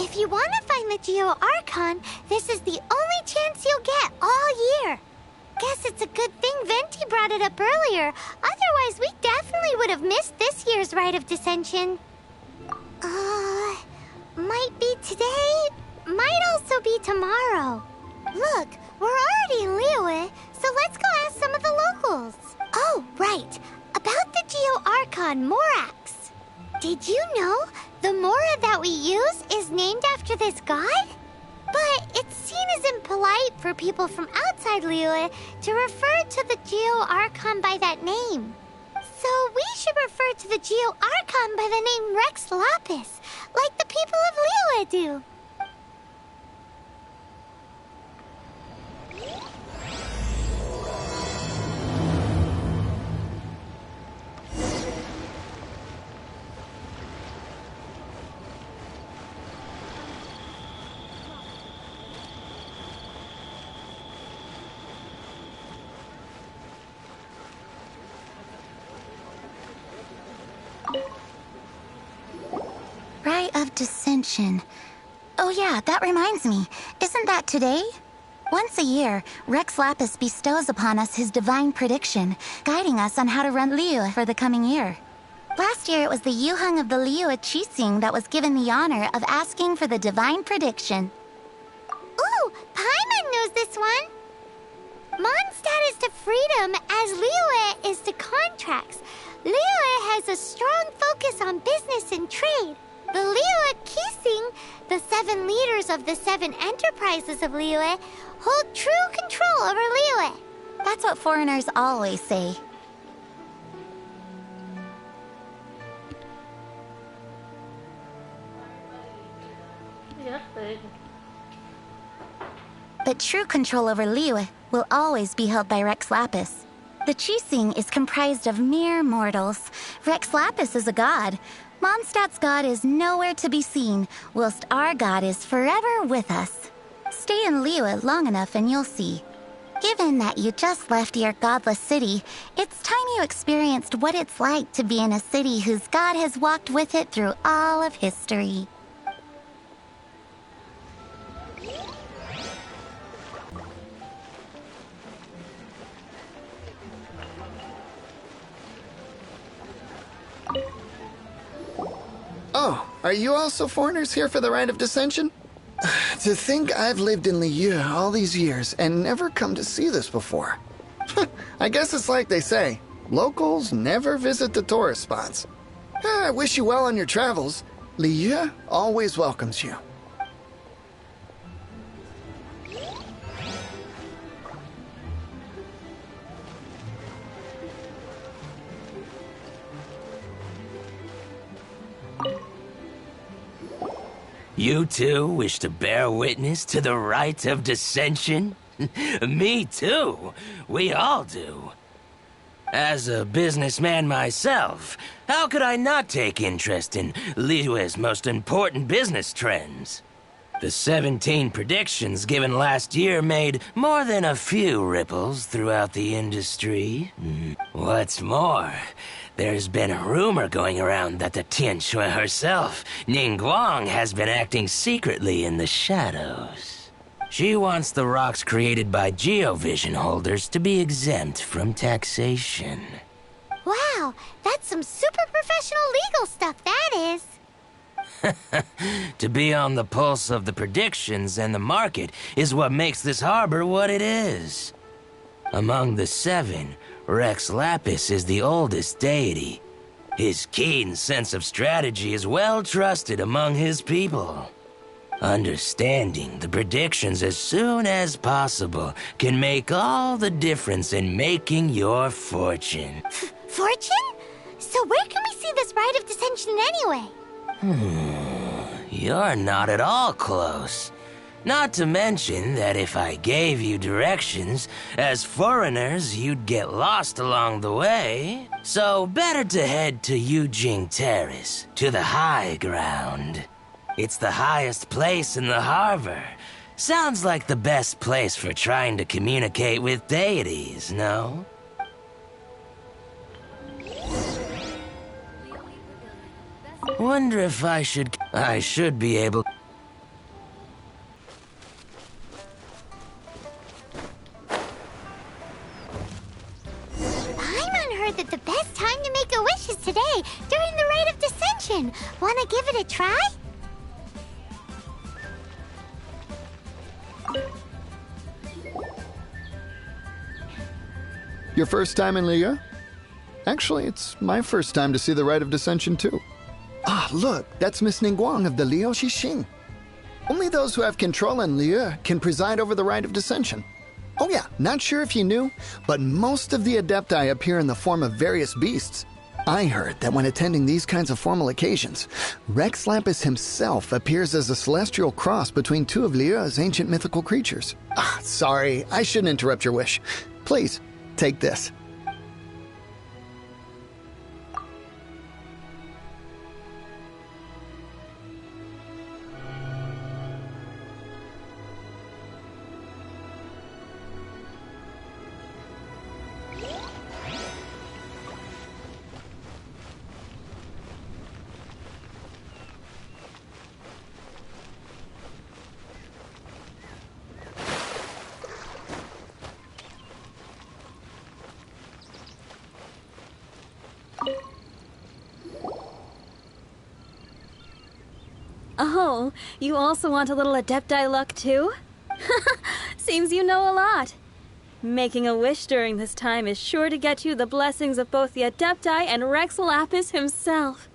If you want to find the Geo Archon, this is the only chance you'll get all year. Guess it's a good thing Venti brought it up earlier. Otherwise, we definitely would have missed this year's Rite of Descension. Might be today, might also be tomorrow. Look, we're already in Liyue, so let's go ask some of the locals. Oh, right. About the Geo Archon Morax. Did you know the Mora that we use is named after this god? But it's seen as impolite for people from outside Liyue to refer to the Geo Archon by that name. So we should refer to the Geo Archon by the name Rex Lapis, like the people of Liyue do. Rite of Descension. Oh yeah, that reminds me. Isn't that today? Once a year, Rex Lapis bestows upon us his divine prediction, guiding us on how to run Liyue for the coming year. Last year, it was the Yuheng of the Liyue Qixing that was given the honor of asking for the divine prediction. Ooh, Paimon knows this one. Mondstadt is to freedom as Liyue is to contracts. Liyue has a strong focus on business and trade. The Liyue Qixing, the 7 leaders of the 7 enterprises of Liyue, hold true control over Liyue. That's what foreigners always say. But true control over Liyue will always be held by Rex Lapis. The Qixing is comprised of mere mortals. Rex Lapis is a god. Mondstadt's god is nowhere to be seen, whilst our god is forever with us. Stay in Liyue long enough and you'll see. Given that you just left your godless city, it's time you experienced what it's like to be in a city whose god has walked with it through all of history. Oh, are you also foreigners here for the Rite of Descension? To think I've lived in Liyue all these years and never come to see this before. I guess it's like they say, locals never visit the tourist spots. I wish you well on your travels. Liyue always welcomes you. You too wish to bear witness to the Rite of Descension? Me too. We all do. As a businessman myself, how could I not take interest in Liyue's most important business trends? The 17 predictions given last year made more than a few ripples throughout the industry. What's more, there's been a rumor going around that the Tianshui herself, Ningguang, has been acting secretly in the shadows. She wants the rocks created by Geovision holders to be exempt from taxation. Wow, that's some super professional legal stuff, that is. To be on the pulse of the predictions and the market is what makes this harbor what it is. Among the 7, Rex Lapis is the oldest deity. His keen sense of strategy is well trusted among his people. Understanding the predictions as soon as possible can make all the difference in making your fortune. Fortune? So where can we see this Rite of Descension anyway? You're not at all close. Not to mention that if I gave you directions, as foreigners, you'd get lost along the way. So better to head to Yujing Terrace, to the high ground. It's the highest place in the harbor. Sounds like the best place for trying to communicate with deities, no? Wonder if I should be able... try? Your first time in Liyue? Actually, it's my first time to see the Rite of Dissension, too. Ah, look, that's Miss Ningguang of the Liu Xixing. Only those who have control in Liyue can preside over the Rite of Dissension. Oh yeah, not sure if you knew, but most of the Adepti appear in the form of various beasts. I heard that when attending these kinds of formal occasions, Rex Lapis himself appears as a celestial cross between two of Liyue's ancient mythical creatures. Ah, sorry, I shouldn't interrupt your wish. Please, take this. Oh, you also want a little Adepti luck too? Seems you know a lot. Making a wish during this time is sure to get you the blessings of both the Adepti and Rex Lapis himself.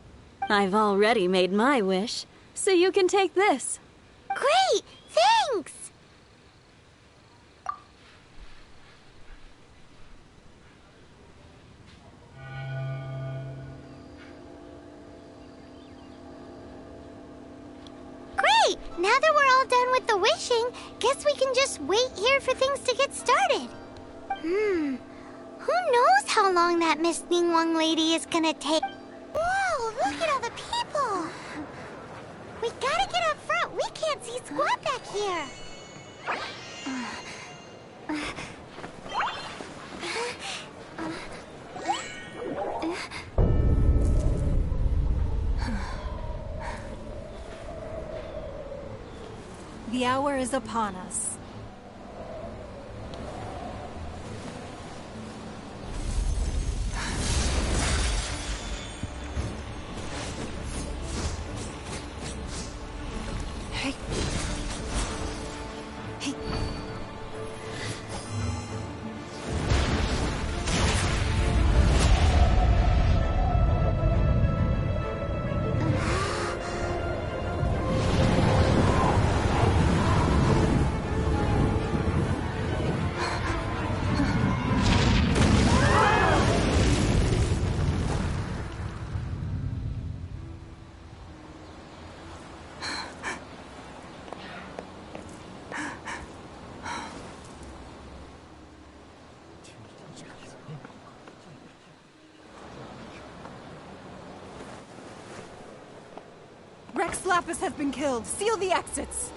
I've already made my wish, so you can take this. Great! Thanks! Great! Now that we're all done with the wishing, guess we can just wait here for things to get started. Who knows how long that Miss Ningguang lady is gonna take? Whoa, look at all the people! We gotta get up front. We can't see squat back here. The hour is upon us. Hey. Hey. Rex Lapis has been killed. Seal the exits.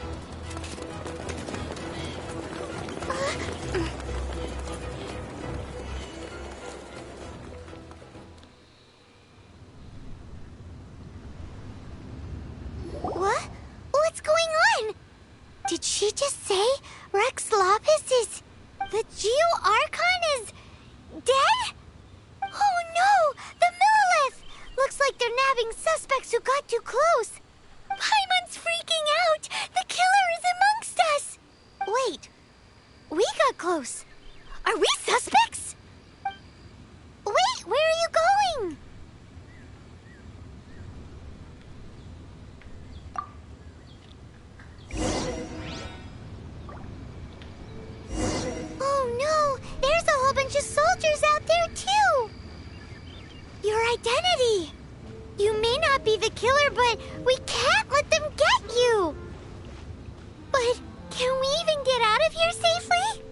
What? What's going on? Did she just say Rex Lapis is... the Geo-Archon is... dead? Oh no! The Millilith! Looks like they're nabbing suspects who got too close. Paimon's freaking out! The killer is amongst us! Wait, we got close. Are we suspects? Wait, where are you going? Oh no, there's a whole bunch of soldiers out there too! Your identity! You may not be the killer, but we can't let them get you! But can we even get out of here safely?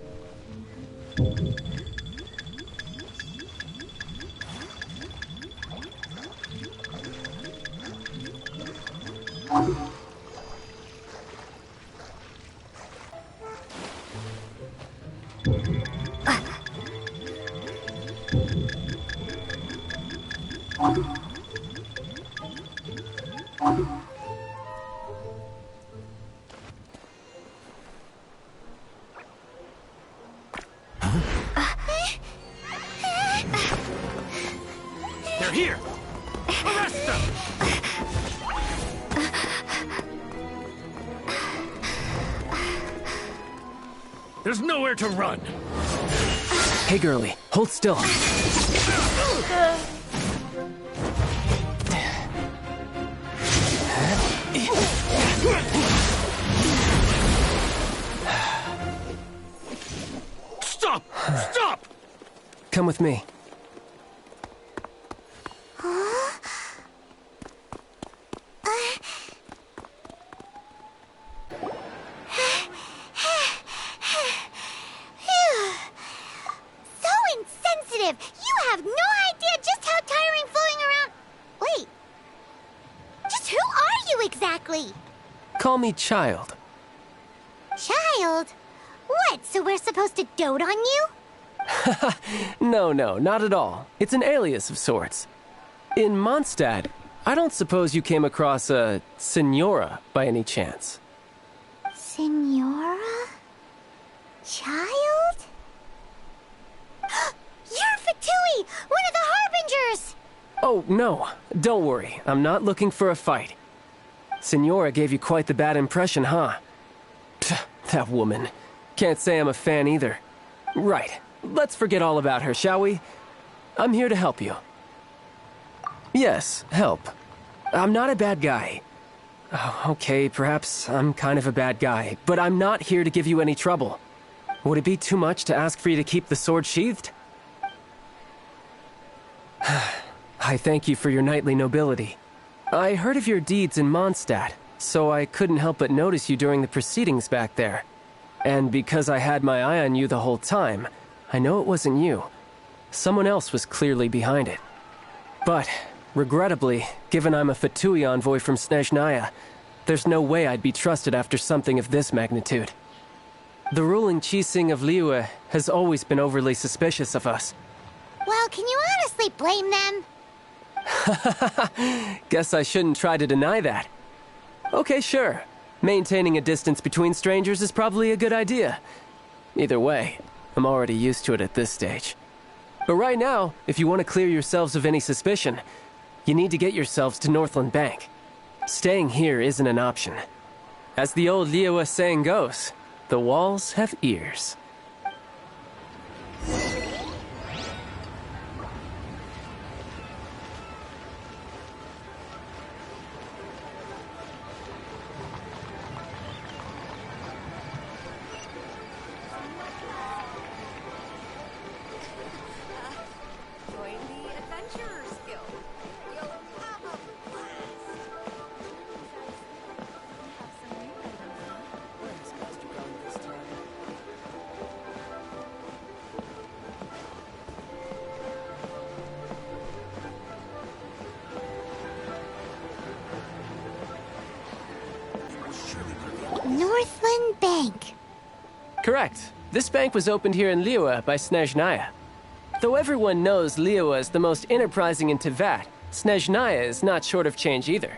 They're here! Arrest them! There's nowhere to run. Hey, girlie, hold still. Stop! Stop! Come with me. So insensitive! You have no idea just how tiring floating around... Wait. Just who are you exactly? Call me Child. Child? What, so we're supposed to dote on you? No, not at all. It's an alias of sorts. In Mondstadt, I don't suppose you came across a Senora by any chance. Senora? Child? You're Fatui, one of the Harbingers! Oh, no. Don't worry. I'm not looking for a fight. Senora gave you quite the bad impression, huh? Pfft, that woman. Can't say I'm a fan either. Right. Let's forget all about her, shall we? I'm here to help you. Yes, help. I'm not a bad guy. Oh, okay, perhaps I'm kind of a bad guy, but I'm not here to give you any trouble. Would it be too much to ask for you to keep the sword sheathed? I thank you for your knightly nobility. I heard of your deeds in Mondstadt, so I couldn't help but notice you during the proceedings back there. And because I had my eye on you the whole time, I know it wasn't you. Someone else was clearly behind it. But, regrettably, given I'm a Fatui envoy from Snezhnaya, there's no way I'd be trusted after something of this magnitude. The ruling Qixing of Liyue has always been overly suspicious of us. Well, can you honestly blame them? Guess I shouldn't try to deny that. Okay, sure. Maintaining a distance between strangers is probably a good idea. Either way, I'm already used to it at this stage. But right now, if you want to clear yourselves of any suspicion, you need to get yourselves to Northland Bank. Staying here isn't an option. As the old Liyue saying goes, the walls have ears. Northland Bank. Correct. This bank was opened here in Liyue by Snezhnaya. Though everyone knows Liyue is the most enterprising in Teyvat, Snezhnaya is not short of change either.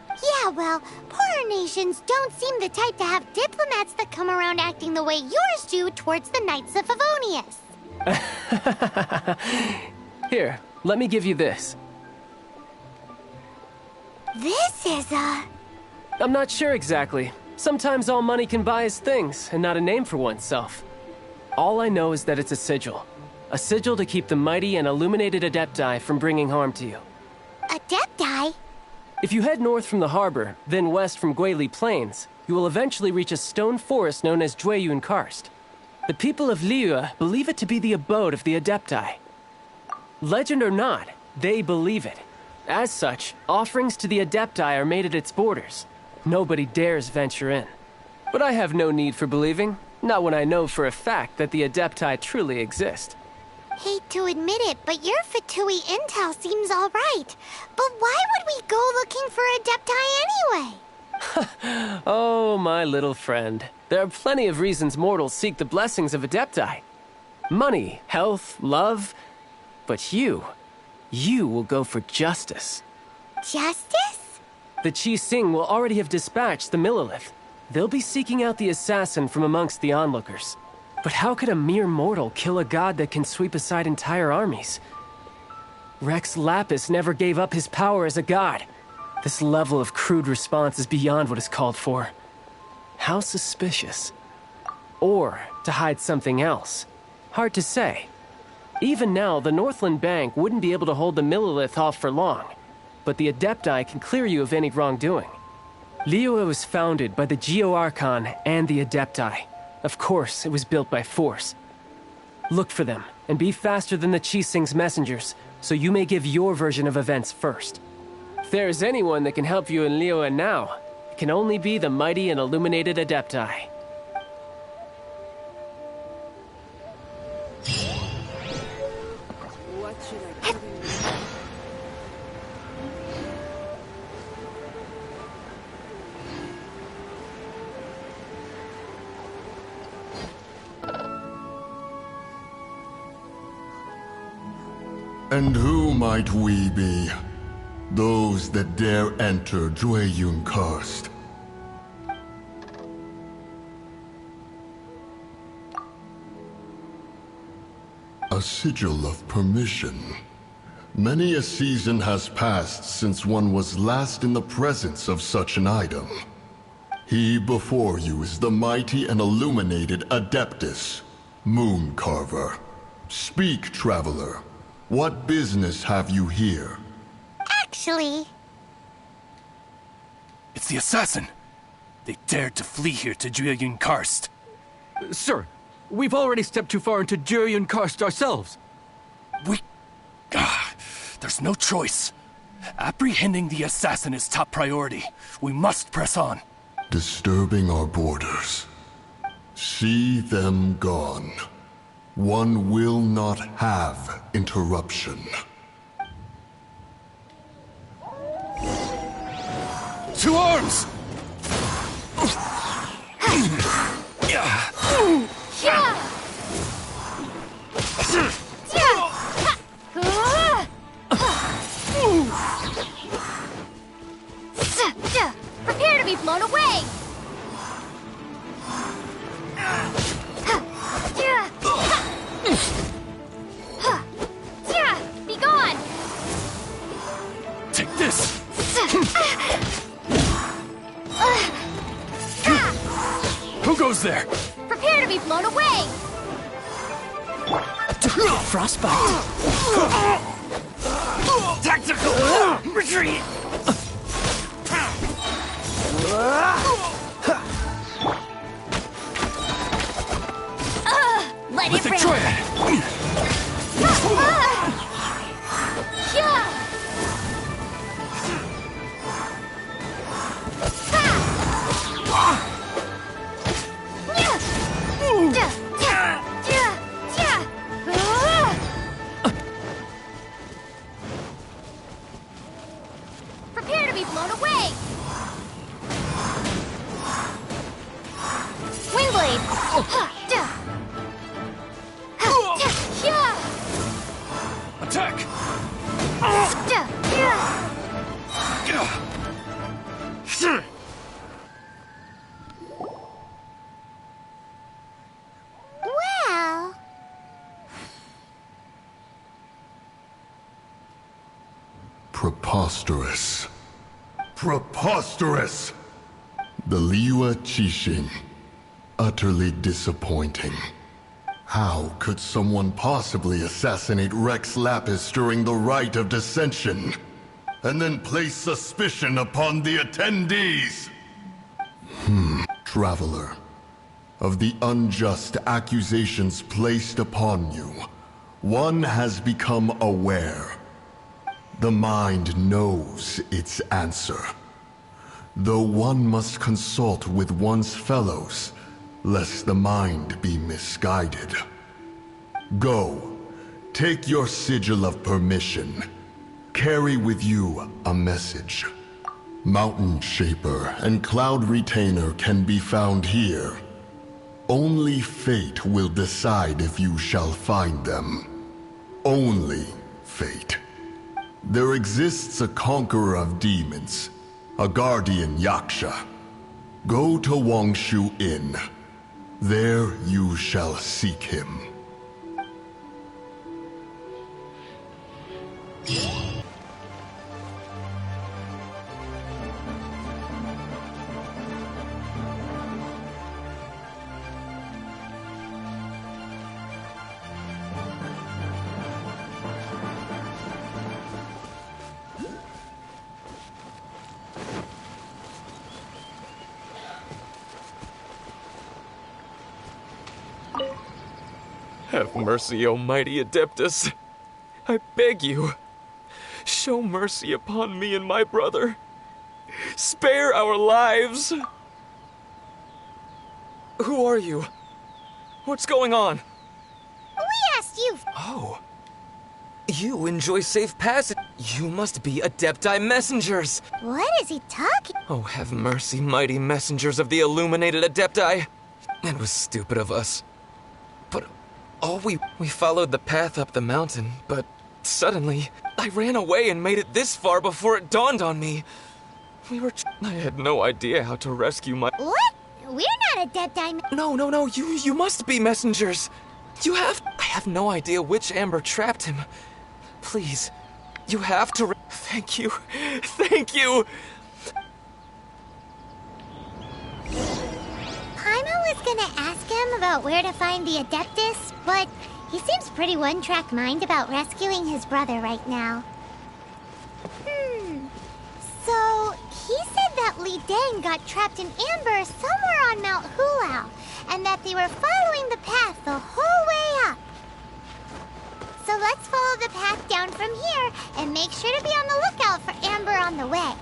Yeah, well, poorer nations don't seem the type to have diplomats that come around acting the way yours do towards the Knights of Favonius. Here, let me give you this. This is I'm not sure exactly. Sometimes all money can buy is things, and not a name for oneself. All I know is that it's a sigil. A sigil to keep the mighty and illuminated Adepti from bringing harm to you. Adepti? If you head north from the harbor, then west from Guili Plains, you will eventually reach a stone forest known as Jueyun Karst. The people of Liyue believe it to be the abode of the Adepti. Legend or not, they believe it. As such, offerings to the Adepti are made at its borders. Nobody dares venture in. But I have no need for believing, not when I know for a fact that the Adepti truly exist. Hate to admit it, but your Fatui intel seems alright. But why would we go looking for Adepti anyway? Oh, my little friend. There are plenty of reasons mortals seek the blessings of Adepti. Money, health, love. But you will go for justice. Justice? The Qixing will already have dispatched the Millelith. They'll be seeking out the assassin from amongst the onlookers. But how could a mere mortal kill a god that can sweep aside entire armies? Rex Lapis never gave up his power as a god. This level of crude response is beyond what is called for. How suspicious. Or to hide something else. Hard to say. Even now, the Northland Bank wouldn't be able to hold the Millilith off for long, but the Adepti can clear you of any wrongdoing. Liyue was founded by the Geo-Archon and the Adepti. Of course, it was built by force. Look for them, and be faster than the Qixing's messengers, so you may give your version of events first. If there is anyone that can help you in Liyue now, it can only be the mighty and illuminated Adepti. What should I do? And who might we be? Those that dare enter Jueyun Karst. A sigil of permission. Many a season has passed since one was last in the presence of such an item. He before you is the mighty and illuminated Adeptus, Mooncarver. Speak, traveler. What business have you here? Actually, It's the assassin. They dared to flee here to Jueyun Karst. Sir, we've already stepped too far into Jueyun Karst ourselves. There's no choice. Apprehending the assassin is top priority. We must press on. Disturbing our borders. See them gone. One will not have interruption. To arms! prepare to be blown away! Be gone! Take this! Who goes there? Prepare to be blown away! Frostbite. Tactical retreat! Let Mythic it rip! Triad! Prepare to be blown away! Windblade! Attack! Well... Preposterous. Preposterous! The Liyue Qixing. Utterly disappointing. How could someone possibly assassinate Rex Lapis during the rite of Descension, and then place suspicion upon the attendees? Traveler, of the unjust accusations placed upon you, one has become aware. The mind knows its answer, though one must consult with one's fellows, lest the mind be misguided. Go, take your sigil of permission. Carry with you a message. Mountain Shaper and Cloud Retainer can be found here. Only fate will decide if you shall find them. Only fate. There exists a conqueror of demons, a guardian Yaksha. Go to Wangshu Inn. There you shall seek him. Have mercy, O mighty Adeptus. I beg you, show mercy upon me and my brother. Spare our lives. Who are you? What's going on? We asked you. Oh. You enjoy safe passage. You must be Adepti messengers. What is he talking? Oh, have mercy, mighty messengers of the illuminated Adepti. It was stupid of us. But we followed the path up the mountain, but suddenly I ran away and made it this far before it dawned on me. I had no idea how to rescue my... What? We're not Adepti. No, you must be messengers. I have no idea which amber trapped him. Please, you have to... Thank you. Paimon was gonna ask him about where to find the Adeptus, but he seems pretty one-track mind about rescuing his brother right now. So, he said that Li Deng got trapped in amber somewhere on Mount Hulao, and that they were following the path the whole way up. So let's follow the path down from here, and make sure to be on the lookout for amber on the way.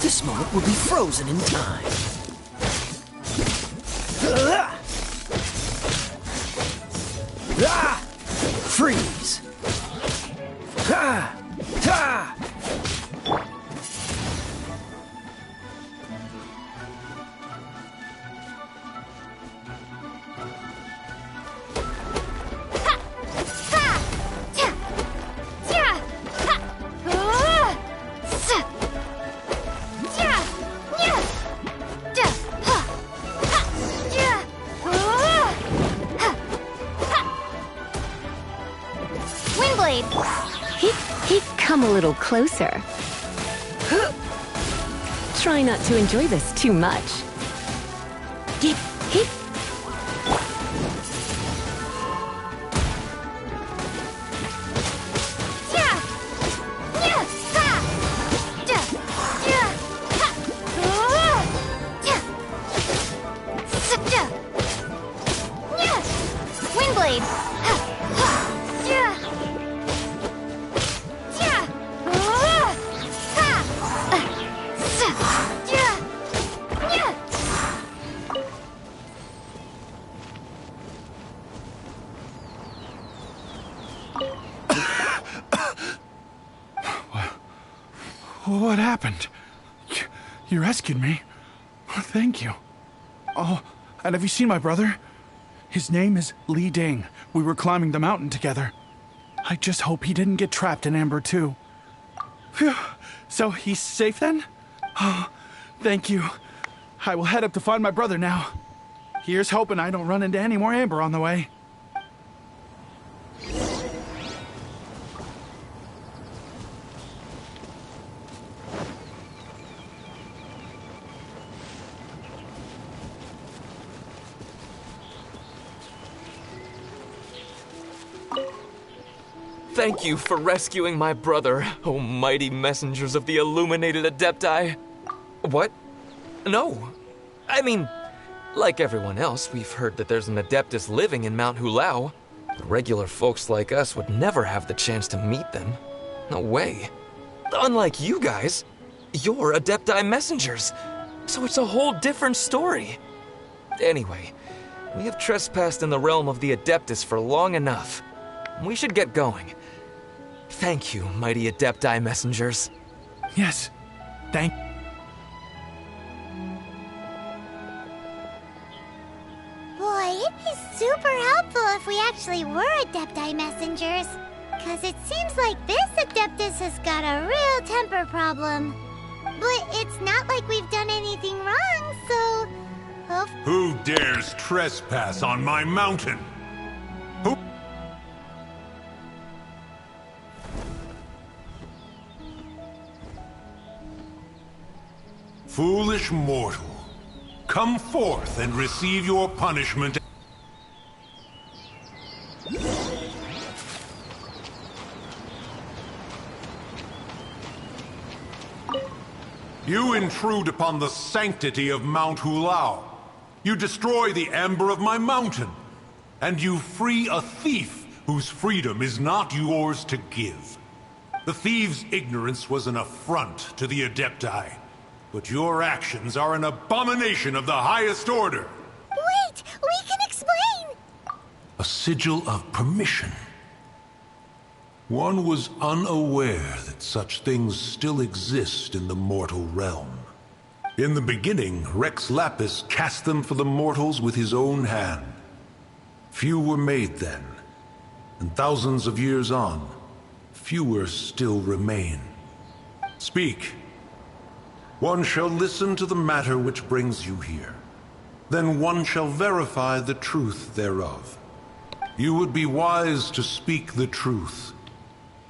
This moment will be frozen in time. Freeze! He'd come a little closer. Try not to enjoy this too much. What happened? You rescued me. Thank you. Oh, and have you seen my brother? His name is Li Deng. We were climbing the mountain together. I just hope he didn't get trapped in amber too. Phew. So he's safe then? Oh, thank you. I will head up to find my brother now. Here's hoping I don't run into any more amber on the way. Thank you for rescuing my brother, O mighty messengers of the illuminated Adepti. What? No. I mean, Like everyone else, we've heard that there's an Adeptus living in Mount Hulao. But regular folks like us would never have the chance to meet them. No way. Unlike you guys, you're Adepti messengers, so it's a whole different story. Anyway, we have trespassed in the realm of the Adeptus for long enough. We should get going. Thank you, mighty Adepti messengers. Yes, thank... Boy, it'd be super helpful if we actually were Adepti messengers. Cause it seems like this Adeptus has got a real temper problem. But it's not like we've done anything wrong, so... Who dares trespass on my mountain? Who... Foolish mortal, come forth and receive your punishment. You intrude upon the sanctity of Mount Hulao. You destroy the amber of my mountain. And you free a thief whose freedom is not yours to give. The thief's ignorance was an affront to the Adepti. But your actions are an abomination of the highest order. Wait! We can explain! A sigil of permission. One was unaware that such things still exist in the mortal realm. In the beginning, Rex Lapis cast them for the mortals with his own hand. Few were made then, and thousands of years on, fewer still remain. Speak. One shall listen to the matter which brings you here. Then one shall verify the truth thereof. You would be wise to speak the truth.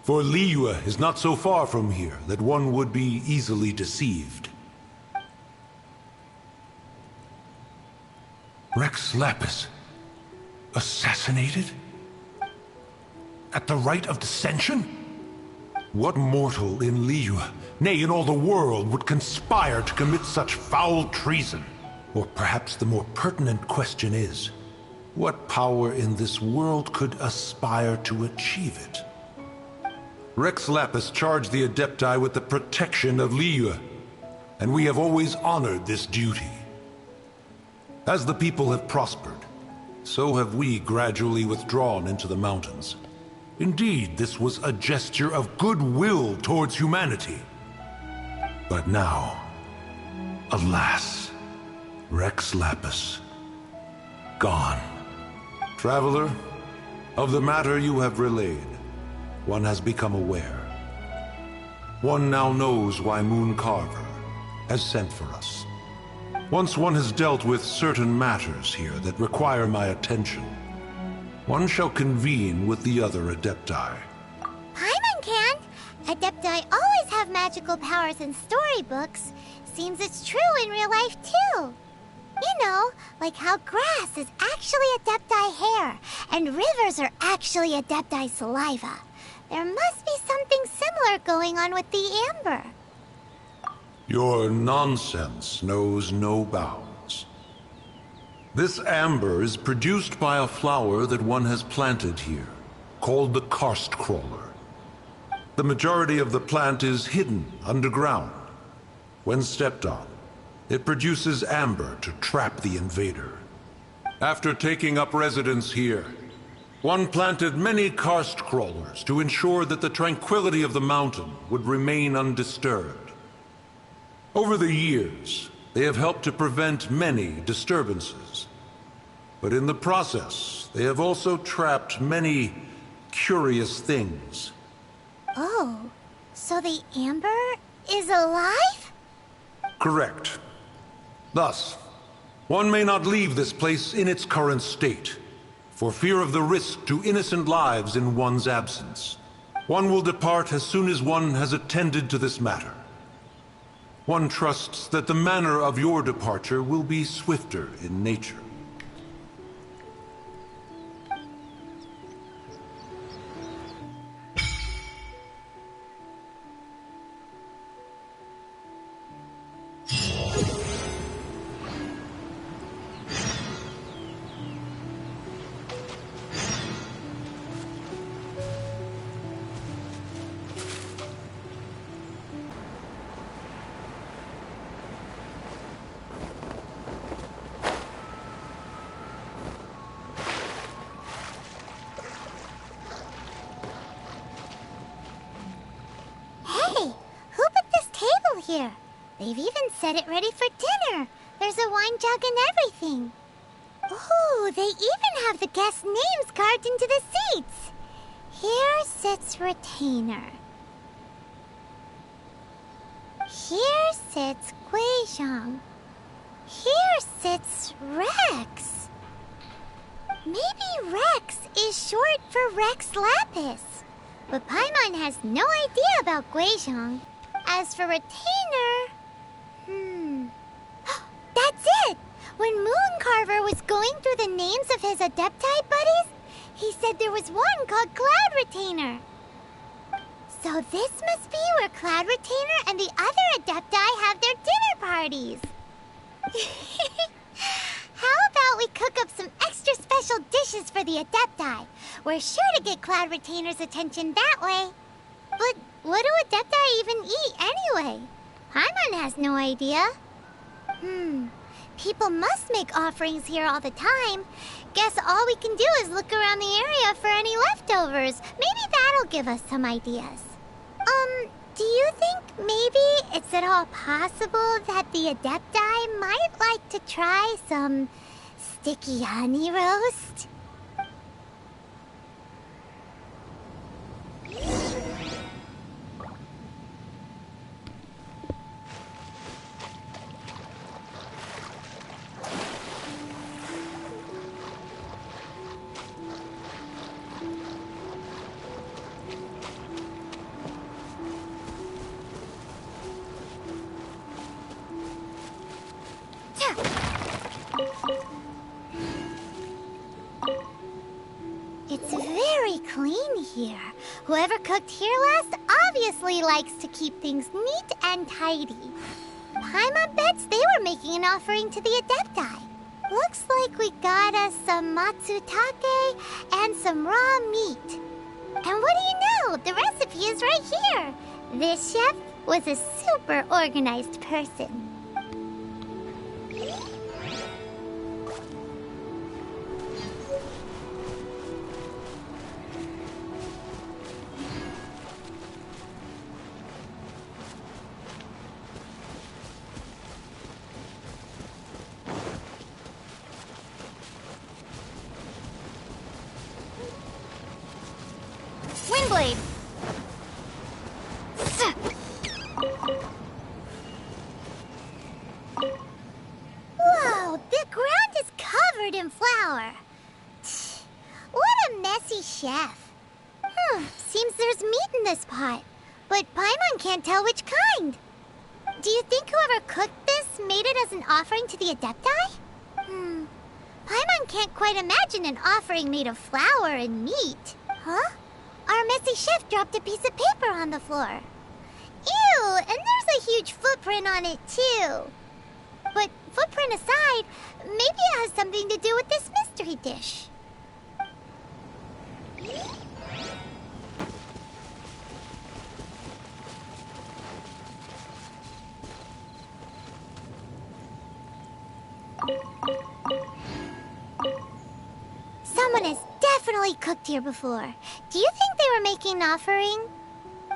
For Liyue is not so far from here that one would be easily deceived. Rex Lapis, assassinated? At the rite of Descension? What mortal in Liyue, nay in all the world, would conspire to commit such foul treason? Or perhaps the more pertinent question is, what power in this world could aspire to achieve it? Rex Lapis charged the Adepti with the protection of Liyue, and we have always honored this duty. As the people have prospered, so have we gradually withdrawn into the mountains. Indeed, this was a gesture of goodwill towards humanity. But now, alas, Rex Lapis, gone. Traveler, of the matter you have relayed, one has become aware. One now knows why Moon Carver has sent for us. Once one has dealt with certain matters here that require my attention, one shall convene with the other Adepti. Paimon can! Adepti always have magical powers in storybooks. Seems it's true in real life, too. You know, like how grass is actually Adepti hair, and rivers are actually Adepti saliva. There must be something similar going on with the amber. Your nonsense knows no bounds. This amber is produced by a flower that one has planted here, called the karst crawler. The majority of the plant is hidden underground. When stepped on, it produces amber to trap the invader. After taking up residence here, one planted many karst crawlers to ensure that the tranquility of the mountain would remain undisturbed. Over the years, they have helped to prevent many disturbances. But in the process, they have also trapped many curious things. Oh, so the amber is alive? Correct. Thus, one may not leave this place in its current state, for fear of the risk to innocent lives in one's absence. One will depart as soon as one has attended to this matter. One trusts that the manner of your departure will be swifter in nature. They've even set it ready for dinner. There's a wine jug and everything. Ooh, they even have the guests' names carved into the seats. Here sits Retainer. Here sits Guizhong. Here sits Rex. Maybe Rex is short for Rex Lapis. But Paimon has no idea about Guizhong. As for Retainer... That's it! When Mooncarver was going through the names of his Adepti buddies, he said there was one called Cloud Retainer. So this must be where Cloud Retainer and the other Adepti have their dinner parties. How about we cook up some extra special dishes for the Adepti? We're sure to get Cloud Retainer's attention that way. But what do Adepti even eat anyway? Paimon has no idea. People must make offerings here all the time. Guess all we can do is look around the area for any leftovers. Maybe that'll give us some ideas. Do you think maybe it's at all possible that the Adepti might like to try some sticky honey roast? It's very clean here. Whoever cooked here last obviously likes to keep things neat and tidy. Paimon bets they were making an offering to the Adepti. Looks like we got us some matsutake and some raw meat. And what do you know? The recipe is right here. This chef was a super organized person. Windblade! Whoa, the ground is covered in flour. What a messy chef. Seems there's meat in this pot, but Paimon can't tell which kind. Do you think whoever cooked this made it as an offering to the Adepti? Paimon can't quite imagine an offering made of flour and meat. Huh? Our messy chef dropped a piece of paper on the floor. Ew, and there's a huge footprint on it, too. But footprint aside, maybe it has something to do with this mystery dish. Someone has definitely cooked here before. Do you think they were making an offering?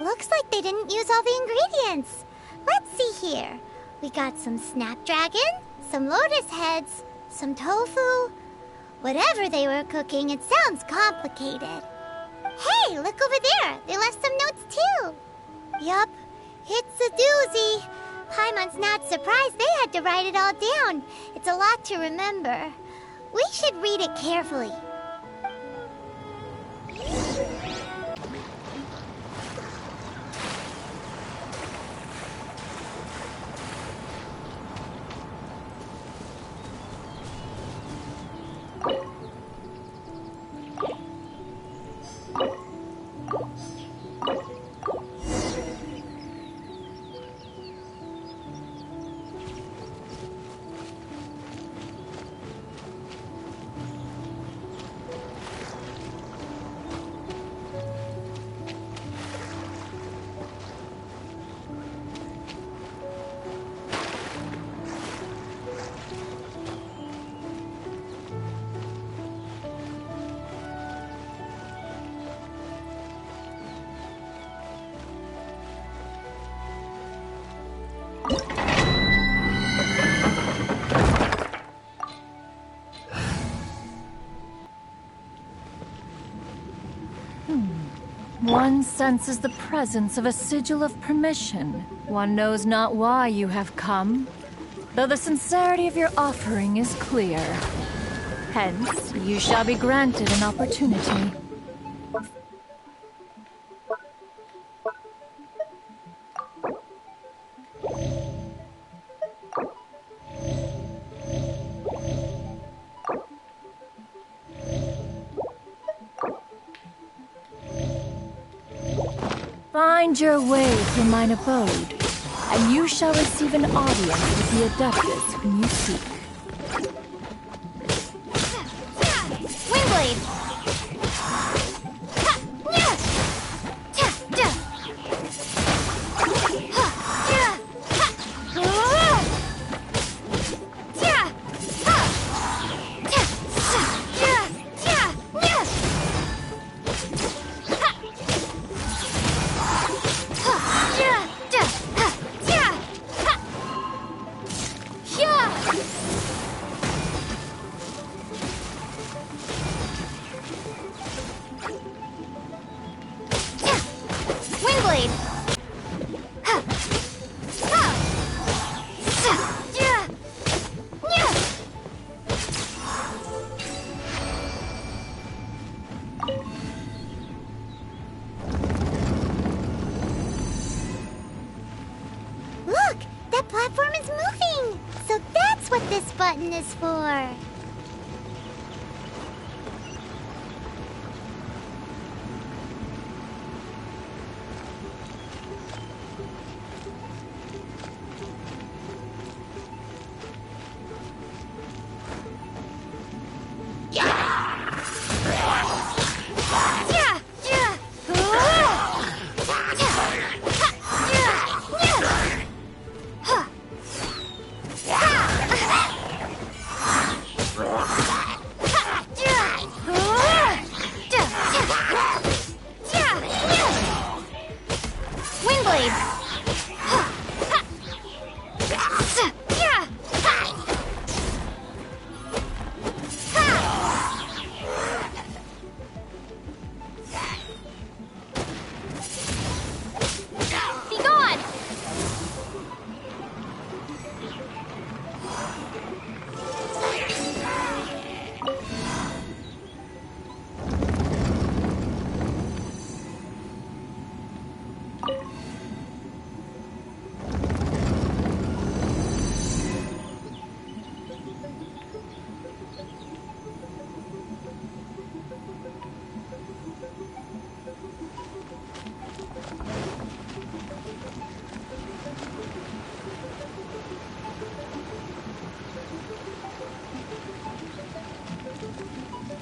Looks like they didn't use all the ingredients. Let's see here. We got some snapdragon, some lotus heads, some tofu. Whatever they were cooking, it sounds complicated. Hey, look over there. They left some notes too. Yup, it's a doozy. Paimon's not surprised they had to write it all down. It's a lot to remember. We should read it carefully. One senses the presence of a sigil of permission. One knows not why you have come, though the sincerity of your offering is clear. Hence, you shall be granted an opportunity. Find your way through mine abode, and you shall receive an audience with the Adeptus whom you seek. Windblade! Look! That platform is moving! So that's what this button is for!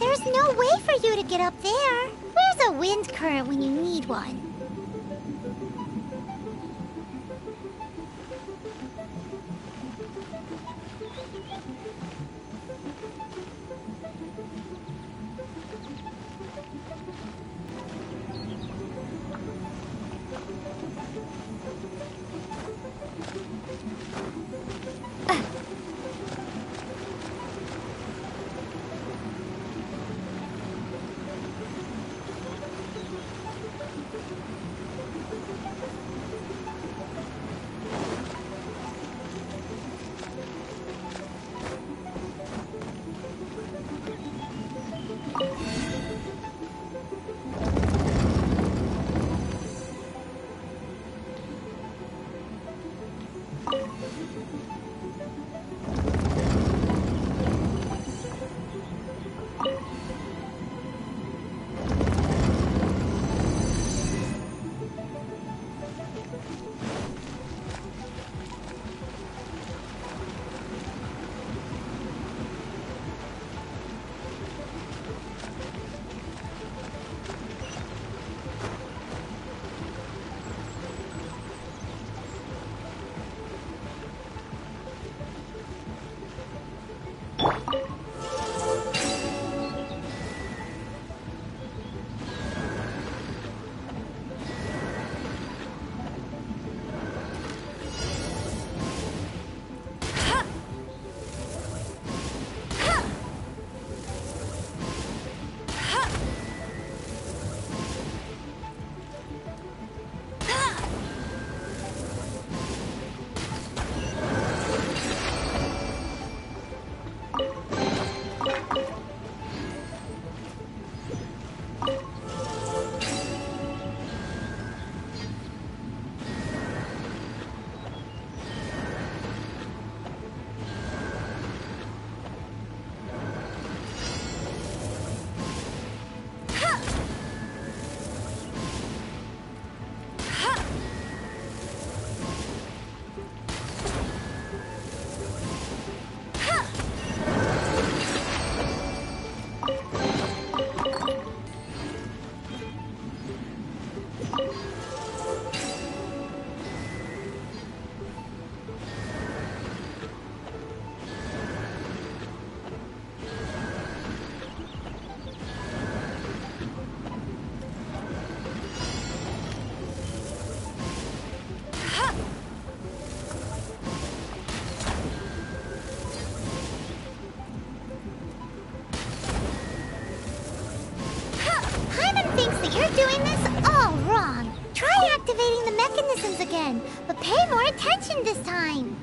There's no way for you to get up there. Where's a wind current when you need one? again, but pay more attention this time.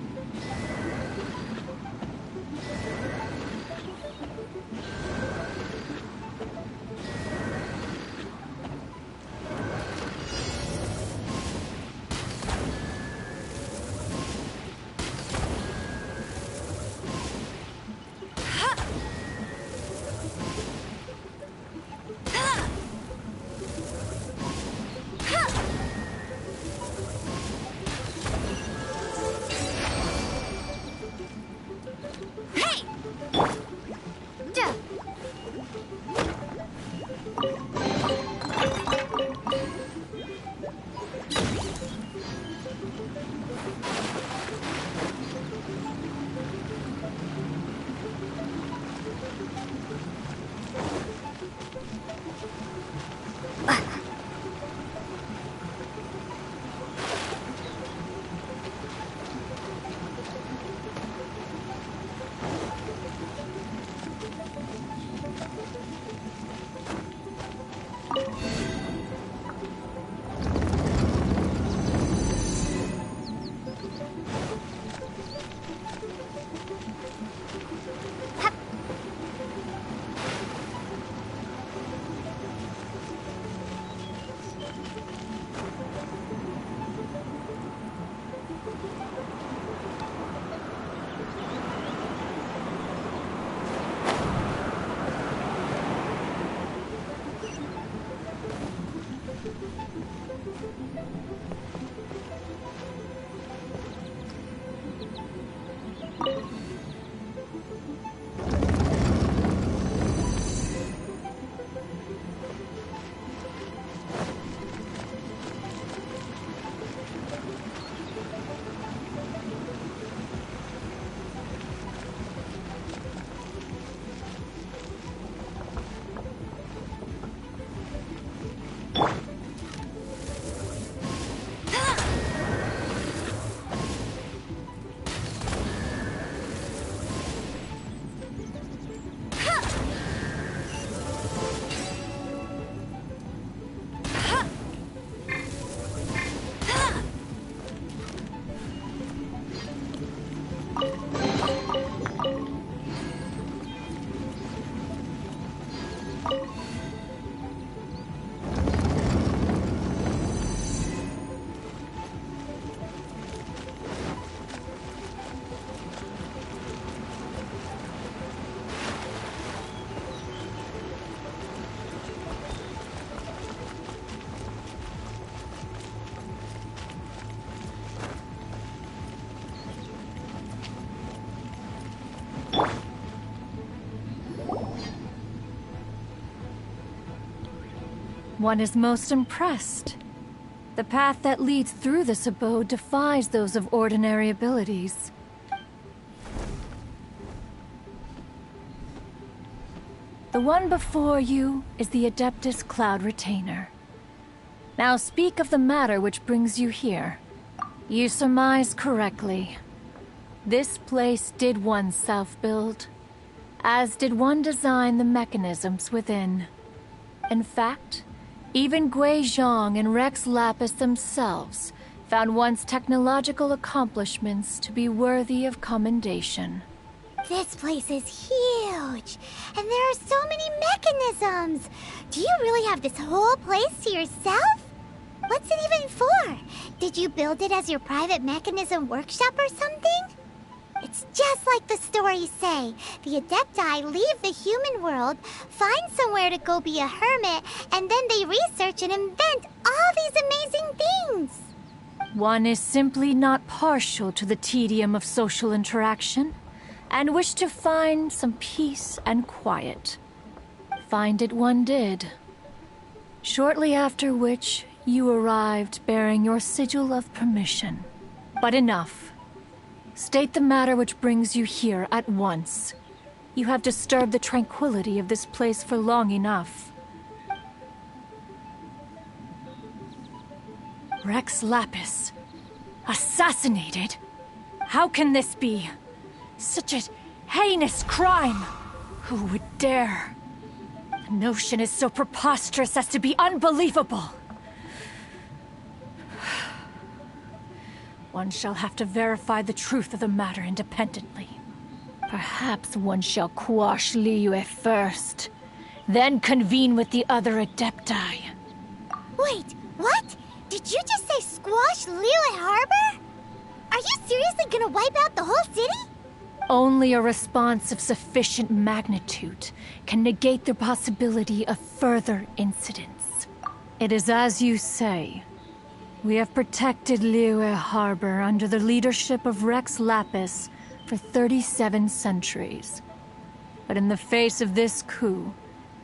One is most impressed. The path that leads through this abode defies those of ordinary abilities. The one before you is the Adeptus Cloud Retainer. Now speak of the matter which brings you here. You surmise correctly. This place did one self-build, as did one design the mechanisms within. In fact, even Gui Zhang and Rex Lapis themselves found one's technological accomplishments to be worthy of commendation. This place is huge, and there are so many mechanisms. Do you really have this whole place to yourself? What's it even for? Did you build it as your private mechanism workshop or something? It's just like the stories say. The Adepti leave the human world, find somewhere to go be a hermit, and then they research and invent all these amazing things. One is simply not partial to the tedium of social interaction, and wished to find some peace and quiet. Find it one did. Shortly after which, you arrived bearing your sigil of permission. But enough. State the matter which brings you here at once. You have disturbed the tranquility of this place for long enough. Rex Lapis. Assassinated? How can this be? Such a heinous crime! Who would dare? The notion is so preposterous as to be unbelievable. one shall have to verify the truth of the matter independently. Perhaps one shall quash Liyue first, then convene with the other Adepti. Wait, what? Did you just say squash Liyue Harbor? Are you seriously gonna wipe out the whole city? Only a response of sufficient magnitude can negate the possibility of further incidents. It is as you say. We have protected Liyue Harbor under the leadership of Rex Lapis for 37 centuries. But in the face of this coup,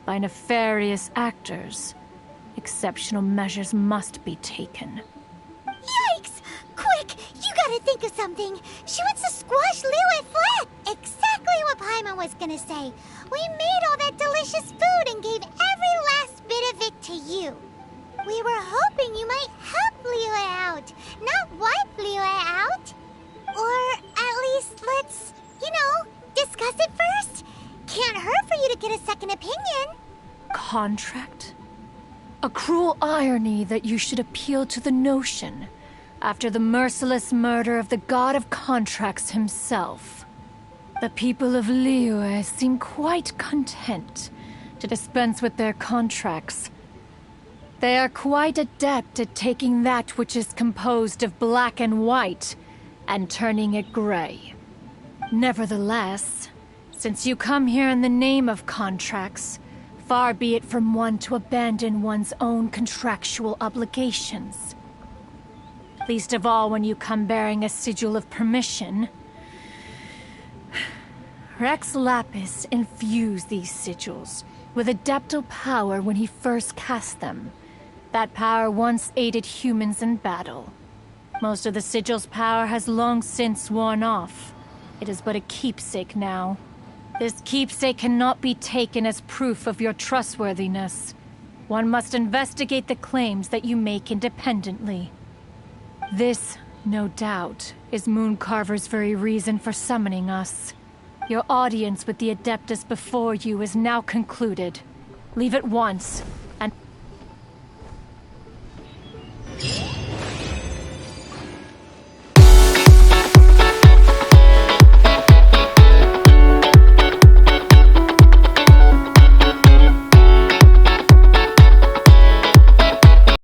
by nefarious actors, exceptional measures must be taken. Yikes! Quick, you gotta think of something. She wants to squash Liyue flat. Exactly what Paimon was gonna say. We made all that delicious food and gave every last bit of it to you. We were hoping you might help Liyue out, not wipe Liyue out. Or at least let's, discuss it first. Can't hurt for you to get a second opinion. Contract? A cruel irony that you should appeal to the notion after the merciless murder of the god of contracts himself. The people of Liyue seem quite content to dispense with their contracts. They are quite adept at taking that which is composed of black and white and turning it gray. Nevertheless, since you come here in the name of contracts, far be it from one to abandon one's own contractual obligations. Least of all when you come bearing a sigil of permission. Rex Lapis infused these sigils with adeptal power when he first cast them. That power once aided humans in battle. Most of the sigil's power has long since worn off. It is but a keepsake now. This keepsake cannot be taken as proof of your trustworthiness. One must investigate the claims that you make independently. This, no doubt, is Mooncarver's very reason for summoning us. Your audience with the Adeptus before you is now concluded. Leave at once.